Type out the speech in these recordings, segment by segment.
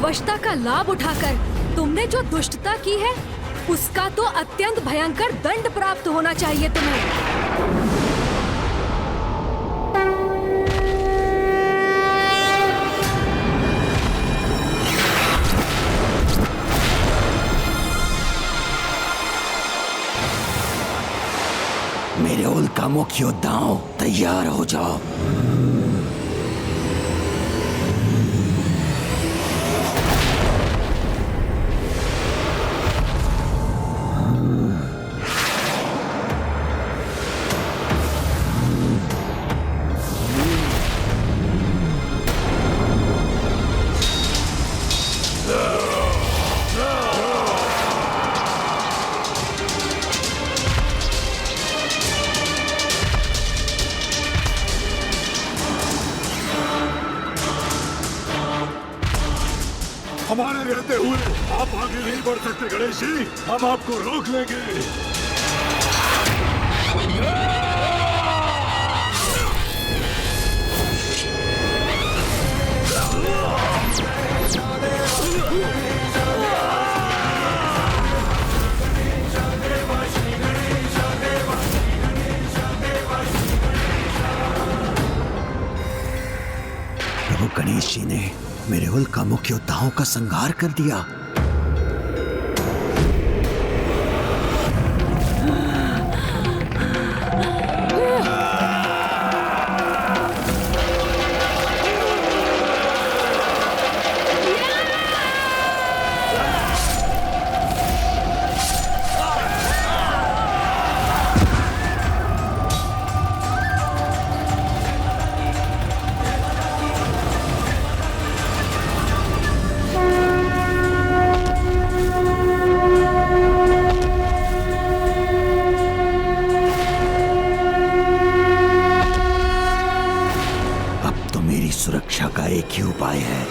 विवशता का लाभ उठाकर तुमने जो दुष्टता की है, उसका तो अत्यंत भयंकर दंड प्राप्त होना चाहिए तुम्हें। मेरे उल्का मुख योद्धाओं, तैयार हो जाओ। हमारे रहते हुए आप आगे नहीं बढ़ सकते गणेश जी, हम आपको रोक लेंगे। प्रभु गणेश जी ने मेरे उल्का मुख योद्धाओं का संहार कर दिया। सुरक्षा का एक ही उपाय है।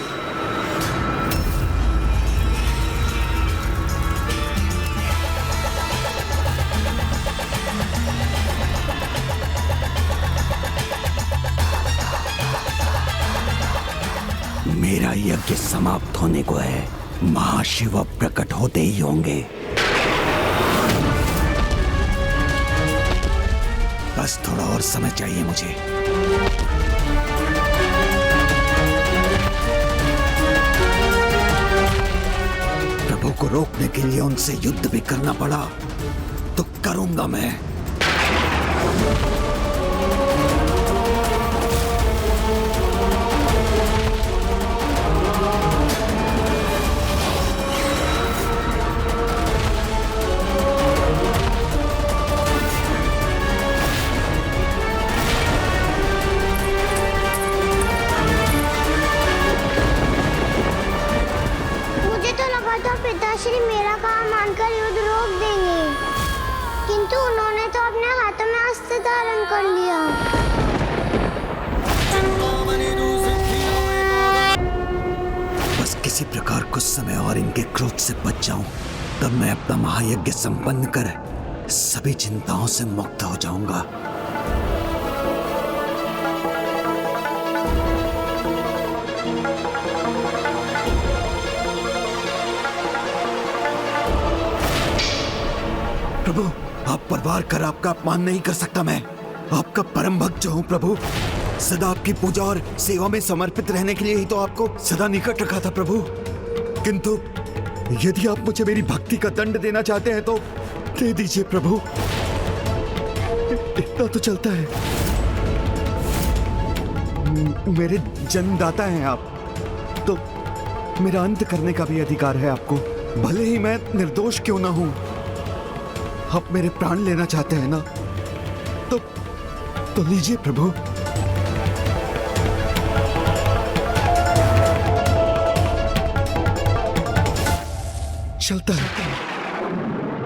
मेरा यज्ञ समाप्त होने को है, महाशिव प्रकट होते ही होंगे। बस थोड़ा और समय चाहिए मुझे। प्रभु को रोकने के लिए उनसे युद्ध भी करना पड़ा तो करूंगा मैं। पिताश्री मेरा काम मानकर युद्ध रोक देंगे, किंतु उन्होंने तो अपने हाथों में अस्त्र धारण कर लिया। बस किसी प्रकार कुछ समय और इनके क्रोध से बच जाऊं, तब मैं अपना महायज्ञ संपन्न कर सभी चिंताओं से मुक्त हो जाऊंगा। प्रभु, आप पर वार कर आपका अपमान नहीं कर सकता मैं। आपका परम भक्त जो हूं प्रभु, सदा आपकी पूजा और सेवा में समर्पित रहने के लिए ही तो आपको सदा निकट रखा था प्रभु। किंतु यदि आप मुझे मेरी भक्ति का दंड देना चाहते हैं तो दे दीजिए प्रभु, इतना तो चलता है। मेरे जन्मदाता हैं आप, तो मेरा अंत करने का भी अधिकार है आपको, भले ही मैं निर्दोष क्यों ना हूं। आप मेरे प्राण लेना चाहते हैं ना, तो लीजिए प्रभु।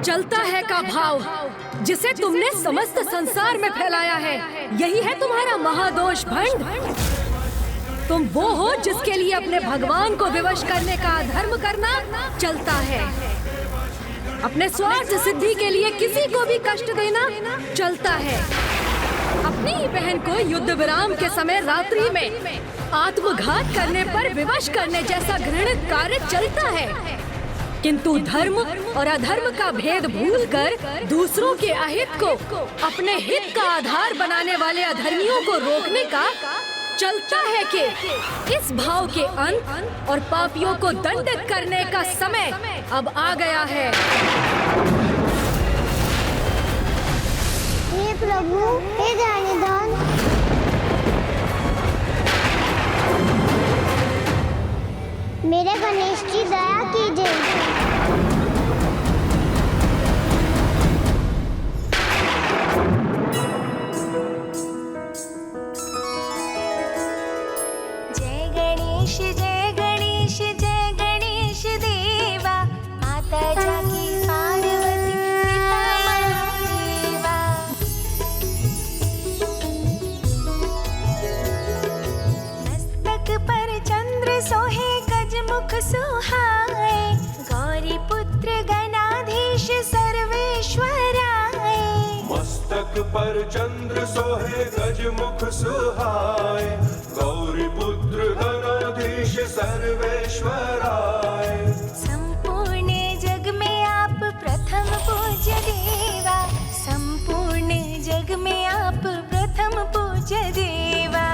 चलता है का भाव जिसे तुमने समस्त संसार में फैलाया है, यही है तुम्हारा महादोष भंड। तुम वो हो जिसके लिए अपने भगवान को विवश करने का अधर्म करना चलता है। अपने स्वार्थ सिद्धि के लिए किसी को भी कष्ट देना चलता है। अपनी ही बहन को युद्ध विराम के समय रात्रि में आत्मघात करने पर विवश करने जैसा घृणित कार्य चलता है, किंतु धर्म और अधर्म का भेद भूलकर दूसरों के अहित को अपने हित का आधार बनाने वाले अधर्मियों को रोकने का चलता है कि इस भाव के अंत और पापियों को दंडित करने का समय अब आ गया है। हे प्रभु, हे ध्यान, मेरे गणेश की दया कीजिए। जय गणेश देवा, माता जाकी पार्वती पिता महादेवा। मस्तक पर चंद्र सोहे गजमुख सुहाए, गौरी पुत्र गणाधीश सर्वेश्वराय। मस्तक पर चंद्र सोहे गजमुख सुहाए, गौरी पुत्र गणाधीश सर्वेश्वराय। संपूर्ण जग में आप प्रथम पूज्य देवा, संपूर्ण जग में आप प्रथम पूज्य देवा।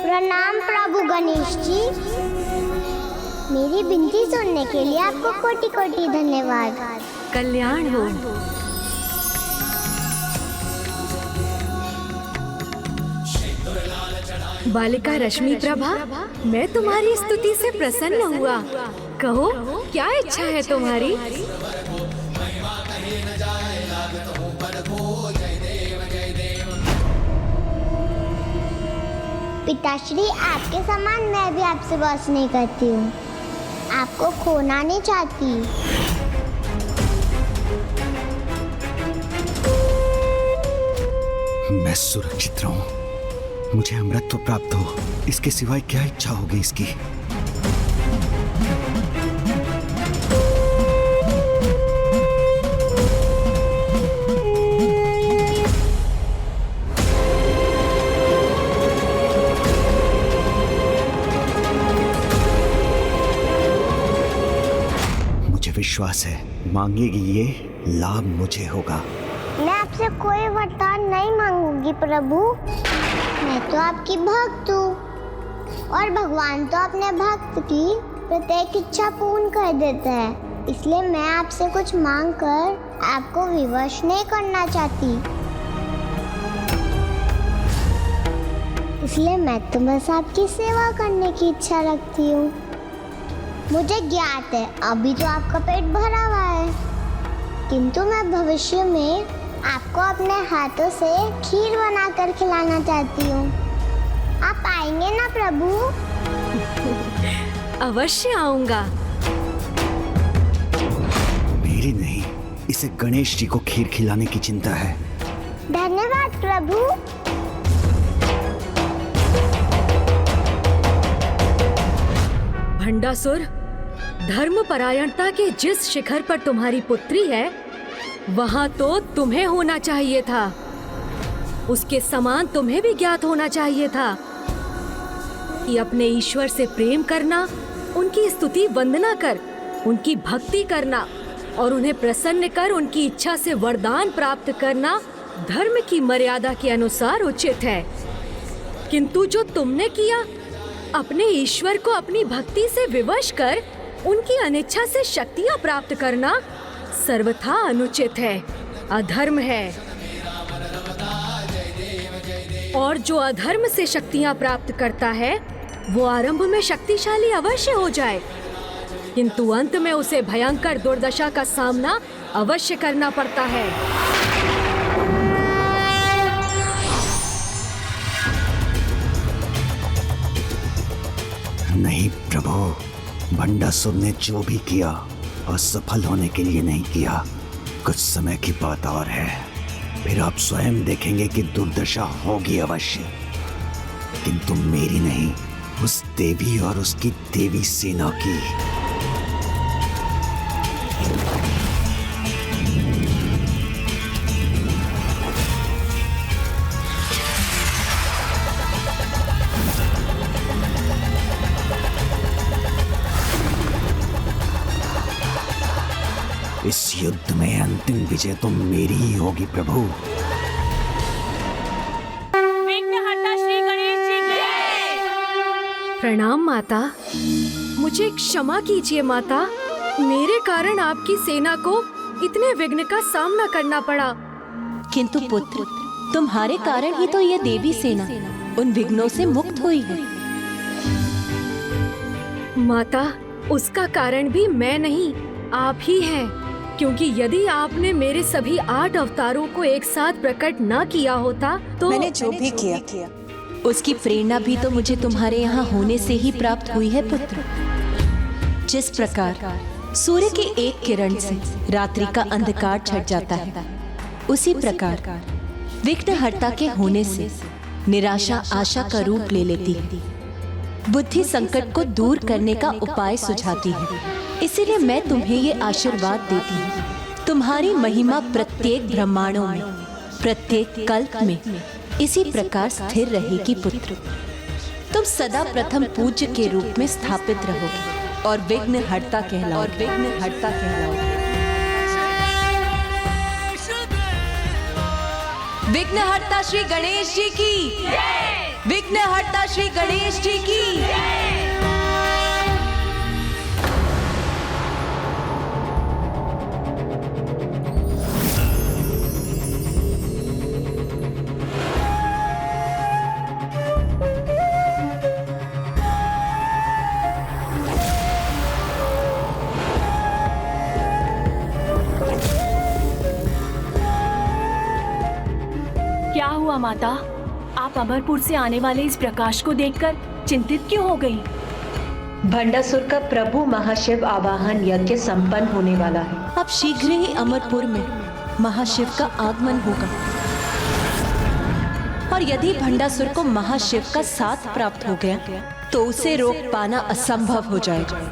प्रणाम प्रभु गणेश जी, मेरी विनती सुनने के लिए आपको कोटि कोटि धन्यवाद। कल्याण हो। बालिका रश्मि प्रभा, मैं तुम्हारी स्तुति से प्रसन्न हुआ। कहो, क्या इच्छा है तुम्हारी? पिताश्री, आपके समान मैं भी आपसे बस नहीं करती हूँ, आपको खोना नहीं चाहती। मैं सुरक्षित रहूं, मुझे अमृतत्व प्राप्त हो, इसके सिवाय क्या इच्छा होगी इसकी? विश्वास है मांगेगी ये लाभ मुझे होगा। मैं आपसे कोई वरदान नहीं मांगूंगी प्रभु, मैं तो आपकी भक्त हूँ और भगवान तो अपने भक्त की प्रत्येक इच्छा पूर्ण कर देते हैं, इसलिए मैं आपसे कुछ मांग कर आपको विवश नहीं करना चाहती। इसलिए मैं तो बस आपकी सेवा करने की इच्छा रखती हूँ। मुझे ज्ञात है अभी तो आपका पेट भरा हुआ है, किंतु मैं भविष्य में आपको अपने हाथों से खीर बनाकर खिलाना चाहती हूँ। आप आएंगे ना प्रभु? अवश्य आऊंगा। मेरी नहीं, इसे गणेश जी को खीर खिलाने की चिंता है। धन्यवाद प्रभु। भंडासुर, धर्म परायणता के जिस शिखर पर तुम्हारी पुत्री है, वहां तो तुम्हें होना चाहिए था। उसके समान तुम्हें भी ज्ञात होना चाहिए था कि अपने ईश्वर से प्रेम करना, उनकी स्तुति वंदना कर, उनकी भक्ति करना और उन्हें प्रसन्न कर उनकी इच्छा से वरदान प्राप्त करना धर्म की मर्यादा के अनुसार उचित है। किंतु जो तुमने किया, अपने ईश्वर को अपनी भक्ति से विवश कर उनकी अनिच्छा से शक्तियां प्राप्त करना सर्वथा अनुचित है, अधर्म है। और जो अधर्म से शक्तियां प्राप्त करता है, वो आरंभ में शक्तिशाली अवश्य हो जाए, किंतु अंत में उसे भयंकर दुर्दशा का सामना अवश्य करना पड़ता है। नहीं प्रभु, भंडासुर ने जो भी किया असफल होने के लिए नहीं किया। कुछ समय की बात और है, फिर आप स्वयं देखेंगे कि दुर्दशा होगी अवश्य, किंतु मेरी नहीं, उस देवी और उसकी देवी सेना की। इस युद्ध में अंतिम विजय तो मेरी ही होगी प्रभु। विघ्नहर्ता श्री गणेश जी की प्रणाम माता। मुझे क्षमा कीजिए माता, मेरे कारण आपकी सेना को इतने विघ्न का सामना करना पड़ा। किंतु पुत्र, तुम्हारे कारण ही तो ये देवी सेना उन विघ्नों से मुक्त हुई है। माता, उसका कारण भी मैं नहीं, आप ही हैं। क्योंकि यदि आपने मेरे सभी 8 अवतारों को एक साथ प्रकट न किया होता तो मैंने जो भी किया उसकी प्रेरणा भी तो मुझे तुम्हारे यहाँ होने से ही प्राप्त हुई है पुत्र। जिस प्रकार सूर्य की एक किरण से रात्रि का अंधकार छट जाता है, उसी प्रकार विघ्नहर्ता के होने से निराशा आशा का रूप ले लेती है। बुद्धि संकट को दूर करने का उपाय सुझाती है। इसीलिए मैं तुम्हें ये आशीर्वाद देती हूँ, तुम्हारी महिमा प्रत्येक ब्रह्मांडों में, प्रत्येक कल्प में इसी प्रकार स्थिर रहेगी पुत्र। तुम सदा प्रथम पूज्य के रूप में स्थापित रहोगे और विघ्नहर्ता कहलाओगे। विघ्नहर्ता श्री गणेश जी की, विघ्नहर्ता श्री गणेश जी की। क्या हुआ माता, आप अमरपुर से आने वाले इस प्रकाश को देखकर चिंतित क्यों हो गई? भंडासुर का प्रभु महाशिव आवाहन यज्ञ संपन्न होने वाला है। अब शीघ्र ही अमरपुर में महाशिव का आगमन होगा और यदि भंडासुर को महाशिव का साथ प्राप्त हो गया तो उसे रोक पाना असंभव हो जाएगा।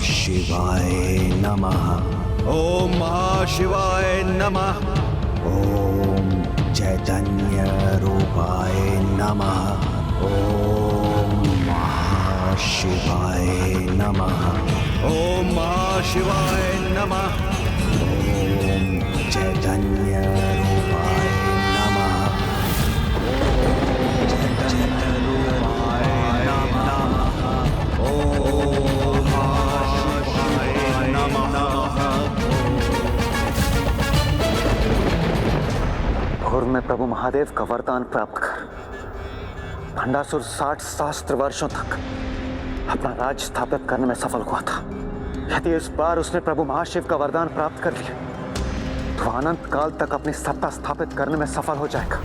शिवाय नमः। ओम महाशिवाय नमः। ओम चैतन्य रूपाय नमः। ओम महाशिवाय नमः। ओम महाशिवाय नमः। ओम चैतन्य रूपाय नमः। चैतन्य रूपाय नमः। ओम और मैं प्रभु महादेव का वरदान प्राप्त कर भंडासुर 60 सहस्त्र वर्षों तक अपना राज्य स्थापित करने में सफल हुआ था। यदि इस बार उसने प्रभु महाशिव का वरदान प्राप्त कर लिया तो अनंत काल तक अपनी सत्ता स्थापित करने में सफल हो जाएगा।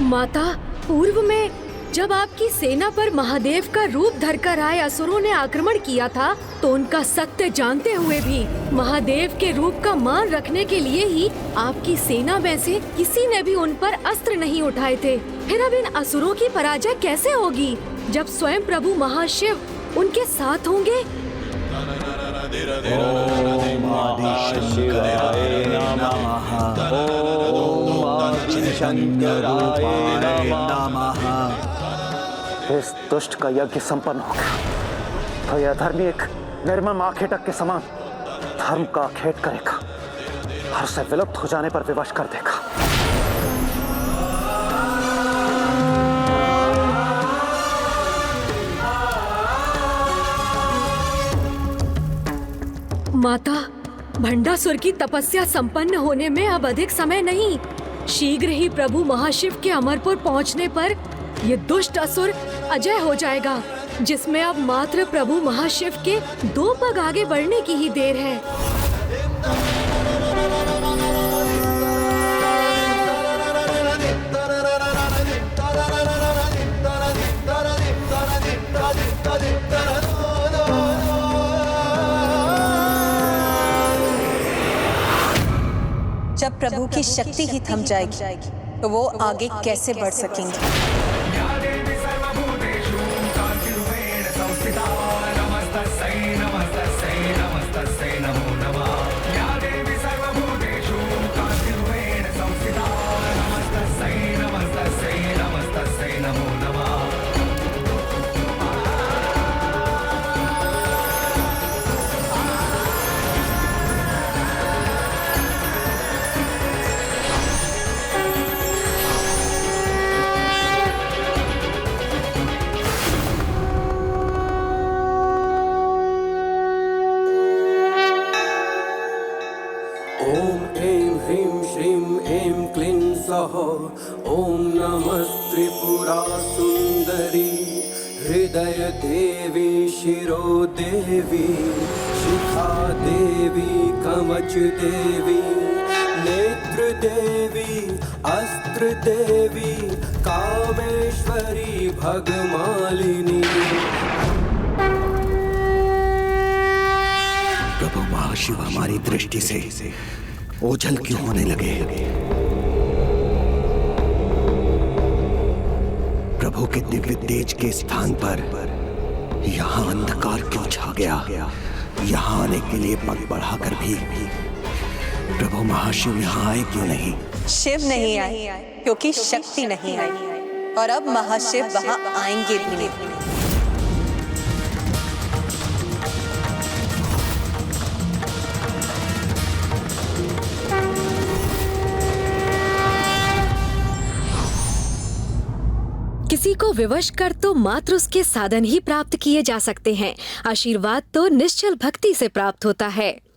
माता, पूर्व में जब आपकी सेना पर महादेव का रूप धरकर आए असुरों ने आक्रमण किया था तो उनका सत्य जानते हुए भी महादेव के रूप का मान रखने के लिए ही आपकी सेना में से किसी ने भी उन पर अस्त्र नहीं उठाए थे। फिर अब इन असुरों की पराजय कैसे होगी जब स्वयं प्रभु महाशिव उनके साथ होंगे? ओम आदिशंकराय नमः। ओम आदिशंकराय नमः। इस दुष्ट का यज्ञ संपन्न हो गया तो यह धर्मी एक निर्मम आखेटक के समान धर्म का आखेट करेगा और उसे विलुप्त हो जाने पर विवश कर देगा। माता, भंडासुर की तपस्या संपन्न होने में अब अधिक समय नहीं। शीघ्र ही प्रभु महाशिव के अमरपुर पहुंचने पर ये दुष्ट असुर अजय हो जाएगा, जिसमें अब मात्र प्रभु महाशिव के 2 पग आगे बढ़ने की ही देर है। की शक्ति ही थम जाएगी तो वो आगे कैसे बढ़ सकेंगे। ओम नमस्त्रिपुरा सुंदरी हृदय देवी शिरो देवी शिखा देवी कवच देवी नेत्र देवी अस्त्र देवी कामेश्वरी भगमालिनी। प्रभु महाशिव हमारी दृष्टि से ओझल क्यों होने लगे? प्रभु के दिव्य तेज के स्थान पर यहाँ अंधकार क्यों छा गया? यहाँ आने के लिए पग बढ़ाकर भी प्रभु महाशिव यहाँ आए क्यों नहीं? शिव नहीं आए क्योंकि शक्ति नहीं आई और अब महाशिव वहां आएंगे भी नहीं। किसी को विवश कर तो मात्र उसके साधन ही प्राप्त किए जा सकते हैं। आशीर्वाद तो निश्चल भक्ति से प्राप्त होता है।